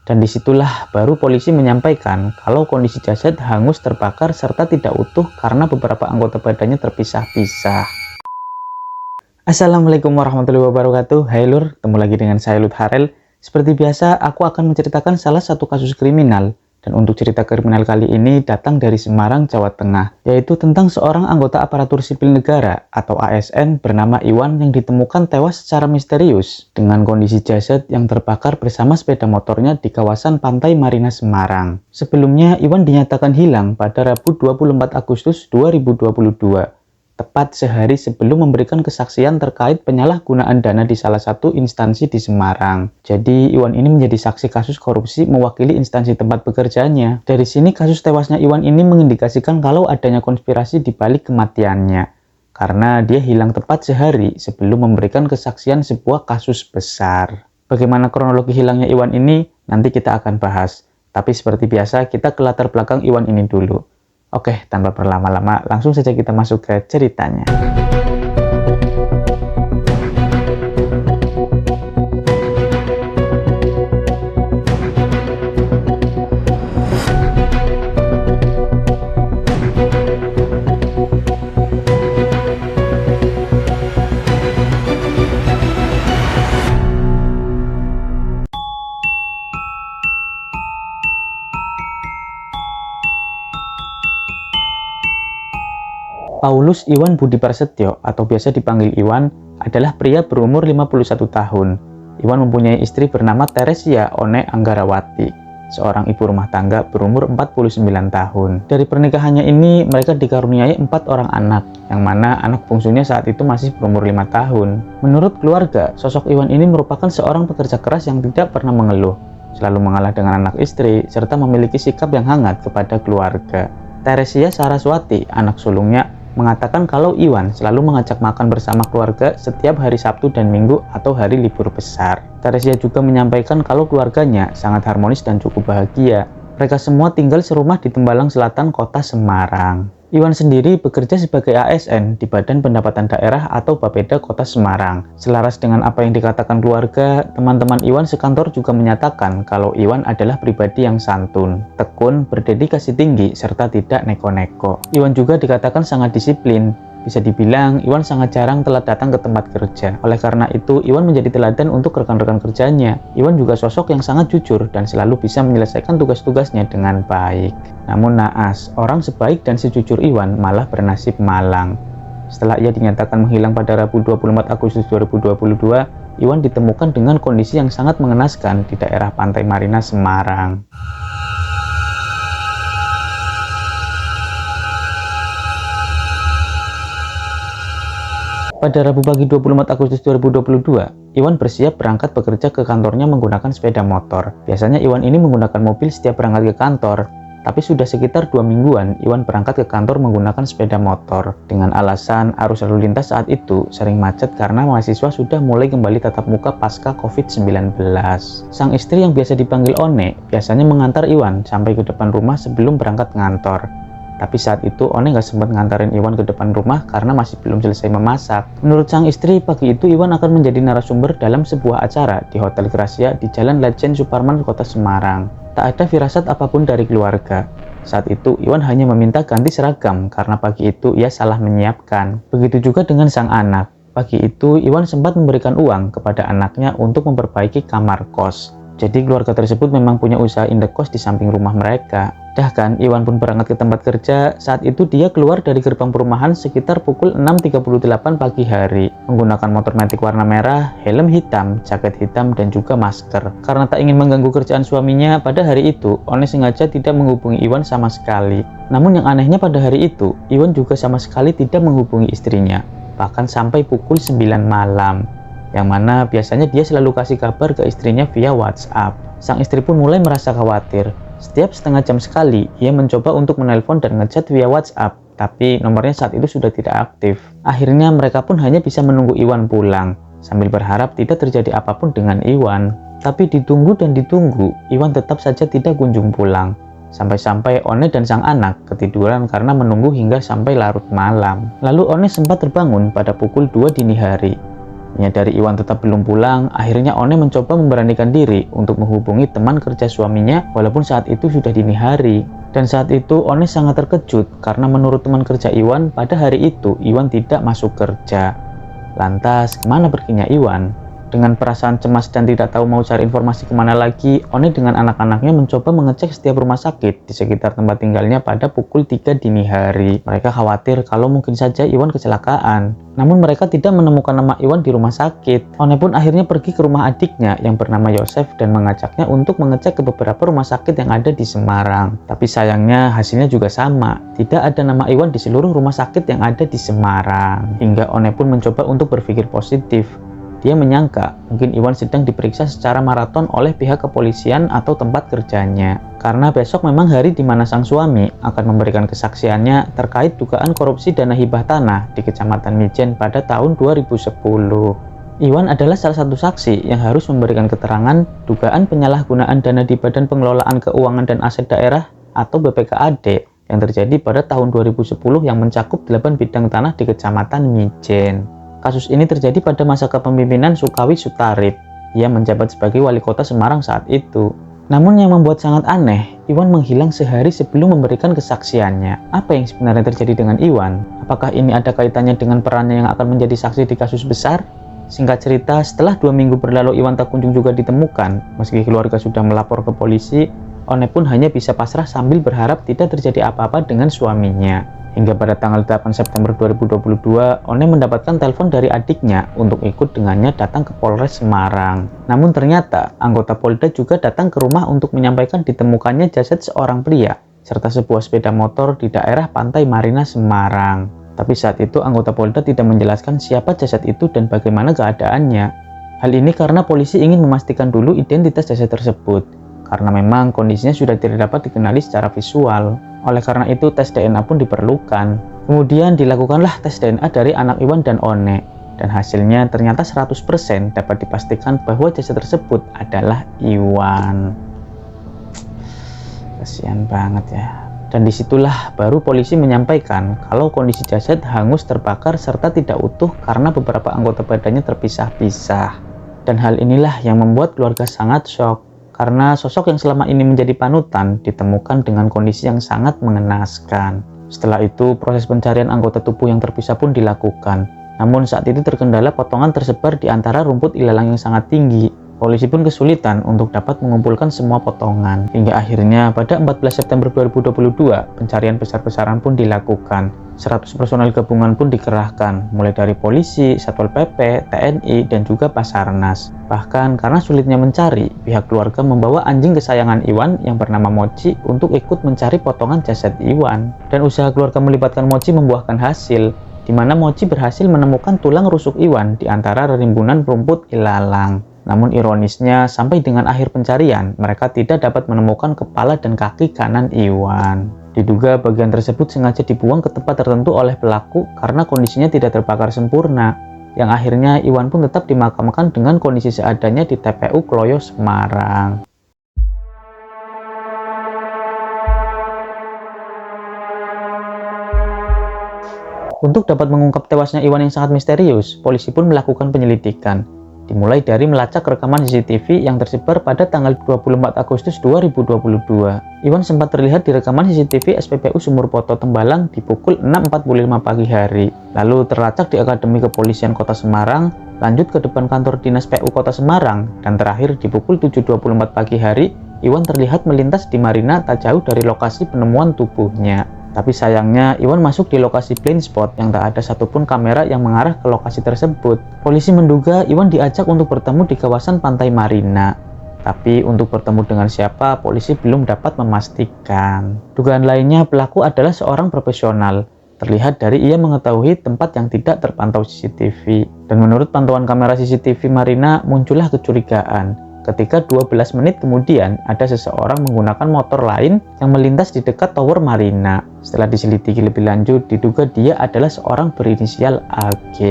Dan disitulah baru polisi menyampaikan kalau kondisi jasad hangus terbakar serta tidak utuh karena beberapa anggota badannya terpisah-pisah. Assalamualaikum warahmatullahi wabarakatuh. Hai Lur, ketemu lagi dengan saya Lut Harel. Seperti biasa, aku akan menceritakan salah satu kasus kriminal. Dan untuk cerita kriminal kali ini datang dari Semarang, Jawa Tengah, yaitu tentang seorang anggota aparatur sipil negara atau ASN bernama Iwan yang ditemukan tewas secara misterius dengan kondisi jasad yang terbakar bersama sepeda motornya di kawasan Pantai Marina Semarang. Sebelumnya, Iwan dinyatakan hilang pada Rabu 24 Agustus 2022. Tepat sehari sebelum memberikan kesaksian terkait penyalahgunaan dana di salah satu instansi di Semarang. Jadi Iwan ini menjadi saksi kasus korupsi mewakili instansi tempat bekerjanya. Dari sini kasus tewasnya Iwan ini mengindikasikan kalau adanya konspirasi di balik kematiannya. Karena dia hilang tepat sehari sebelum memberikan kesaksian sebuah kasus besar. Bagaimana kronologi hilangnya Iwan ini? Nanti kita akan bahas. Tapi seperti biasa kita ke latar belakang Iwan ini dulu. Oke, tanpa berlama-lama, langsung saja kita masuk ke ceritanya. Paulus Iwan Budi Prasetyo atau biasa dipanggil Iwan adalah pria berumur 51 tahun. Iwan mempunyai istri bernama Teresia One Anggarawati, seorang ibu rumah tangga berumur 49 tahun. Dari pernikahannya ini mereka dikaruniai 4 orang anak, yang mana anak bungsunya saat itu masih berumur 5 tahun. Menurut keluarga, sosok Iwan ini merupakan seorang pekerja keras yang tidak pernah mengeluh, selalu mengalah dengan anak istri, serta memiliki sikap yang hangat kepada keluarga. Teresia Saraswati, anak sulungnya, mengatakan kalau Iwan selalu mengajak makan bersama keluarga setiap hari Sabtu dan Minggu atau hari libur besar. Teresia juga menyampaikan kalau keluarganya sangat harmonis dan cukup bahagia. Mereka semua tinggal serumah di Tembalang Selatan, Kota Semarang. Iwan sendiri bekerja sebagai ASN di Badan Pendapatan Daerah atau Bapeda Kota Semarang. Selaras dengan apa yang dikatakan keluarga, teman-teman Iwan sekantor juga menyatakan kalau Iwan adalah pribadi yang santun, tekun, berdedikasi tinggi, serta tidak neko-neko. Iwan juga dikatakan sangat disiplin. Bisa dibilang, Iwan sangat jarang telat datang ke tempat kerja. Oleh karena itu, Iwan menjadi teladan untuk rekan-rekan kerjanya. Iwan juga sosok yang sangat jujur dan selalu bisa menyelesaikan tugas-tugasnya dengan baik. Namun naas, orang sebaik dan sejujur Iwan malah bernasib malang. Setelah ia dinyatakan menghilang pada Rabu 24 Agustus 2022, Iwan ditemukan dengan kondisi yang sangat mengenaskan di daerah Pantai Marina Semarang. Pada Rabu pagi 24 Agustus 2022, Iwan bersiap berangkat bekerja ke kantornya menggunakan sepeda motor. Biasanya Iwan ini menggunakan mobil setiap berangkat ke kantor, tapi sudah sekitar 2 mingguan Iwan berangkat ke kantor menggunakan sepeda motor. Dengan alasan arus lalu lintas saat itu sering macet karena mahasiswa sudah mulai kembali tatap muka pasca COVID-19. Sang istri yang biasa dipanggil One biasanya mengantar Iwan sampai ke depan rumah sebelum berangkat ngantor. Tapi saat itu One nggak sempat ngantarin Iwan ke depan rumah karena masih belum selesai memasak. Menurut sang istri, pagi itu Iwan akan menjadi narasumber dalam sebuah acara di Hotel Gracia di Jalan Lejen Suparman, Kota Semarang. Tak ada firasat apapun dari keluarga. Saat itu Iwan hanya meminta ganti seragam karena pagi itu ia salah menyiapkan. Begitu juga dengan sang anak. Pagi itu Iwan sempat memberikan uang kepada anaknya untuk memperbaiki kamar kos. Jadi keluarga tersebut memang punya usaha indekos di samping rumah mereka. Bahkan Iwan pun berangkat ke tempat kerja. Saat itu dia keluar dari gerbang perumahan sekitar pukul 6.38 pagi hari. Menggunakan motor matic warna merah, helm hitam, jaket hitam, dan juga masker. Karena tak ingin mengganggu kerjaan suaminya, pada hari itu One sengaja tidak menghubungi Iwan sama sekali. Namun yang anehnya pada hari itu, Iwan juga sama sekali tidak menghubungi istrinya. Bahkan sampai pukul 9 malam. Yang mana biasanya dia selalu kasih kabar ke istrinya via WhatsApp. Sang istri pun mulai merasa khawatir. Setiap setengah jam sekali, ia mencoba untuk menelpon dan ngechat via WhatsApp, tapi nomornya saat itu sudah tidak aktif. Akhirnya mereka pun hanya bisa menunggu Iwan pulang, sambil berharap tidak terjadi apapun dengan Iwan. Tapi ditunggu dan ditunggu, Iwan tetap saja tidak kunjung pulang. Sampai-sampai One dan sang anak ketiduran karena menunggu hingga sampai larut malam. Lalu One sempat terbangun pada pukul 2 dini hari. Menyadari Iwan tetap belum pulang, akhirnya One mencoba memberanikan diri untuk menghubungi teman kerja suaminya walaupun saat itu sudah dini hari. Dan saat itu One sangat terkejut karena menurut teman kerja Iwan, pada hari itu Iwan tidak masuk kerja. Lantas, kemana perginya Iwan? Dengan perasaan cemas dan tidak tahu mau cari informasi kemana lagi, One dengan anak-anaknya mencoba mengecek setiap rumah sakit di sekitar tempat tinggalnya pada pukul 3 dini hari. Mereka khawatir kalau mungkin saja Iwan kecelakaan. Namun mereka tidak menemukan nama Iwan di rumah sakit. One pun akhirnya pergi ke rumah adiknya yang bernama Yosef dan mengajaknya untuk mengecek ke beberapa rumah sakit yang ada di Semarang. Tapi sayangnya hasilnya juga sama. Tidak ada nama Iwan di seluruh rumah sakit yang ada di Semarang. Hingga One pun mencoba untuk berpikir positif. Dia menyangka mungkin Iwan sedang diperiksa secara maraton oleh pihak kepolisian atau tempat kerjanya. Karena besok memang hari di mana sang suami akan memberikan kesaksiannya terkait dugaan korupsi dana hibah tanah di Kecamatan Mijen pada tahun 2010. Iwan adalah salah satu saksi yang harus memberikan keterangan dugaan penyalahgunaan dana di Badan Pengelolaan Keuangan dan Aset Daerah atau BPKAD yang terjadi pada tahun 2010 yang mencakup 8 bidang tanah di Kecamatan Mijen. Kasus ini terjadi pada masa kepemimpinan Sukawi Sutarip. Ia menjabat sebagai wali kota Semarang saat itu. Namun yang membuat sangat aneh, Iwan menghilang sehari sebelum memberikan kesaksiannya. Apa yang sebenarnya terjadi dengan Iwan? Apakah ini ada kaitannya dengan perannya yang akan menjadi saksi di kasus besar? Singkat cerita, setelah 2 minggu berlalu Iwan tak kunjung juga ditemukan. Meski keluarga sudah melapor ke polisi, One pun hanya bisa pasrah sambil berharap tidak terjadi apa-apa dengan suaminya. Hingga pada tanggal 8 September 2022, One mendapatkan telepon dari adiknya untuk ikut dengannya datang ke Polres Semarang. Namun ternyata, anggota Polda juga datang ke rumah untuk menyampaikan ditemukannya jasad seorang pria, serta sebuah sepeda motor di daerah Pantai Marina Semarang. Tapi saat itu anggota Polda tidak menjelaskan siapa jasad itu dan bagaimana keadaannya. Hal ini karena polisi ingin memastikan dulu identitas jasad tersebut, karena memang kondisinya sudah tidak dapat dikenali secara visual. Oleh karena itu, tes DNA pun diperlukan. Kemudian dilakukanlah tes DNA dari anak Iwan dan One. Dan hasilnya ternyata 100% dapat dipastikan bahwa jasad tersebut adalah Iwan. Kasihan banget ya. Dan disitulah baru polisi menyampaikan kalau kondisi jasad hangus terbakar serta tidak utuh karena beberapa anggota badannya terpisah-pisah. Dan hal inilah yang membuat keluarga sangat shock. Karena sosok yang selama ini menjadi panutan ditemukan dengan kondisi yang sangat mengenaskan. Setelah itu, proses pencarian anggota tubuh yang terpisah pun dilakukan. Namun saat itu terkendala potongan tersebar di antara rumput ilalang yang sangat tinggi. Polisi pun kesulitan untuk dapat mengumpulkan semua potongan. Hingga akhirnya pada 14 September 2022, pencarian besar-besaran pun dilakukan. 100 personel gabungan pun dikerahkan, mulai dari polisi, Satpol PP, TNI, dan juga Basarnas. Bahkan karena sulitnya mencari, pihak keluarga membawa anjing kesayangan Iwan yang bernama Mochi untuk ikut mencari potongan jasad Iwan. Dan usaha keluarga melibatkan Mochi membuahkan hasil, di mana Mochi berhasil menemukan tulang rusuk Iwan di antara rimbunan rumput ilalang. Namun ironisnya, sampai dengan akhir pencarian, mereka tidak dapat menemukan kepala dan kaki kanan Iwan. Diduga bagian tersebut sengaja dibuang ke tempat tertentu oleh pelaku karena kondisinya tidak terbakar sempurna. Yang akhirnya Iwan pun tetap dimakamkan dengan kondisi seadanya di TPU Kloyo Semarang. Untuk dapat mengungkap tewasnya Iwan yang sangat misterius, polisi pun melakukan penyelidikan. Dimulai dari melacak rekaman CCTV yang tersebar pada tanggal 24 Agustus 2022. Iwan sempat terlihat di rekaman CCTV SPBU Sumur Poto Tembalang di pukul 6.45 pagi hari. Lalu terlacak di Akademi Kepolisian Kota Semarang, lanjut ke depan kantor Dinas PU Kota Semarang, dan terakhir di pukul 7.24 pagi hari, Iwan terlihat melintas di Marina tak jauh dari lokasi penemuan tubuhnya. Tapi sayangnya, Iwan masuk di lokasi blind spot yang tak ada satupun kamera yang mengarah ke lokasi tersebut. Polisi menduga Iwan diajak untuk bertemu di kawasan Pantai Marina. Tapi untuk bertemu dengan siapa, polisi belum dapat memastikan. Dugaan lainnya, pelaku adalah seorang profesional. Terlihat dari ia mengetahui tempat yang tidak terpantau CCTV. Dan menurut pantauan kamera CCTV Marina, muncullah kecurigaan ketika 12 menit kemudian ada seseorang menggunakan motor lain yang melintas di dekat tower Marina. Setelah diselidiki lebih lanjut, diduga dia adalah seorang berinisial AG.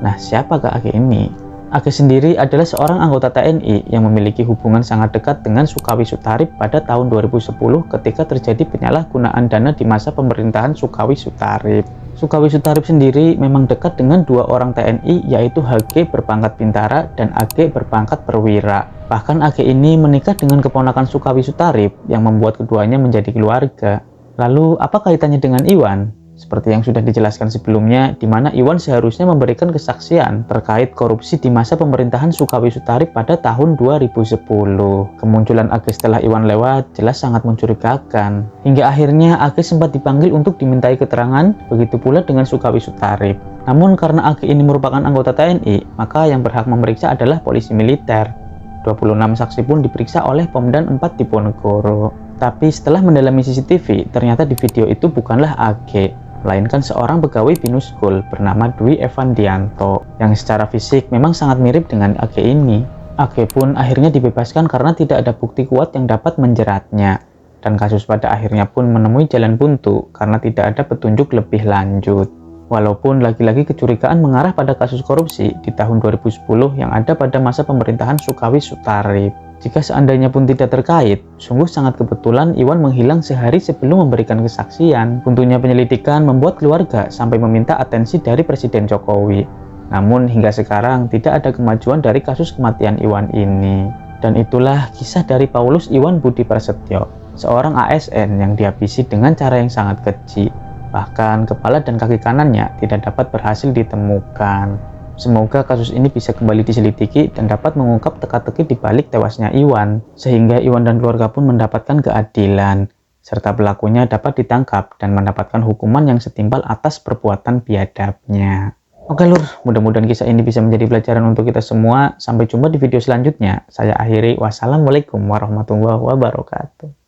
Nah, siapakah AG ini? Age sendiri adalah seorang anggota TNI yang memiliki hubungan sangat dekat dengan Sukawi Sutarip pada tahun 2010 ketika terjadi penyalahgunaan dana di masa pemerintahan Sukawi Sutarip. Sukawi Sutarip sendiri memang dekat dengan dua orang TNI, yaitu HG berpangkat Bintara dan AG berpangkat Perwira. Bahkan AG ini menikah dengan keponakan Sukawi Sutarip yang membuat keduanya menjadi keluarga. Lalu apa kaitannya dengan Iwan? Seperti yang sudah dijelaskan sebelumnya, di mana Iwan seharusnya memberikan kesaksian terkait korupsi di masa pemerintahan Sukawi Sutarip pada tahun 2010. Kemunculan Age setelah Iwan lewat jelas sangat mencurigakan. Hingga akhirnya Age sempat dipanggil untuk dimintai keterangan, begitu pula dengan Sukawi Sutarip. Namun karena Age ini merupakan anggota TNI, maka yang berhak memeriksa adalah polisi militer. 26 saksi pun diperiksa oleh Pomdan 4 Diponegoro. Tapi setelah mendalami CCTV, ternyata di video itu bukanlah AG, melainkan seorang pegawai Binuskul bernama Dwi Evandianto, yang secara fisik memang sangat mirip dengan AG ini. AG pun akhirnya dibebaskan karena tidak ada bukti kuat yang dapat menjeratnya, dan kasus pada akhirnya pun menemui jalan buntu karena tidak ada petunjuk lebih lanjut. Walaupun lagi-lagi kecurigaan mengarah pada kasus korupsi di tahun 2010 yang ada pada masa pemerintahan Sukawi Sutarip. Jika seandainya pun tidak terkait, sungguh sangat kebetulan Iwan menghilang sehari sebelum memberikan kesaksian. Buntunya penyelidikan membuat keluarga sampai meminta atensi dari Presiden Jokowi. Namun hingga sekarang tidak ada kemajuan dari kasus kematian Iwan ini. Dan itulah kisah dari Paulus Iwan Budi Prasetyo, seorang ASN yang dihabisi dengan cara yang sangat keji. Bahkan kepala dan kaki kanannya tidak dapat berhasil ditemukan. Semoga kasus ini bisa kembali diselidiki dan dapat mengungkap teka-teki di balik tewasnya Iwan, sehingga Iwan dan keluarga pun mendapatkan keadilan, serta pelakunya dapat ditangkap dan mendapatkan hukuman yang setimpal atas perbuatan biadabnya. Oke lur, mudah-mudahan kisah ini bisa menjadi pelajaran untuk kita semua. Sampai jumpa di video selanjutnya. Saya akhiri, wassalamualaikum warahmatullahi wabarakatuh.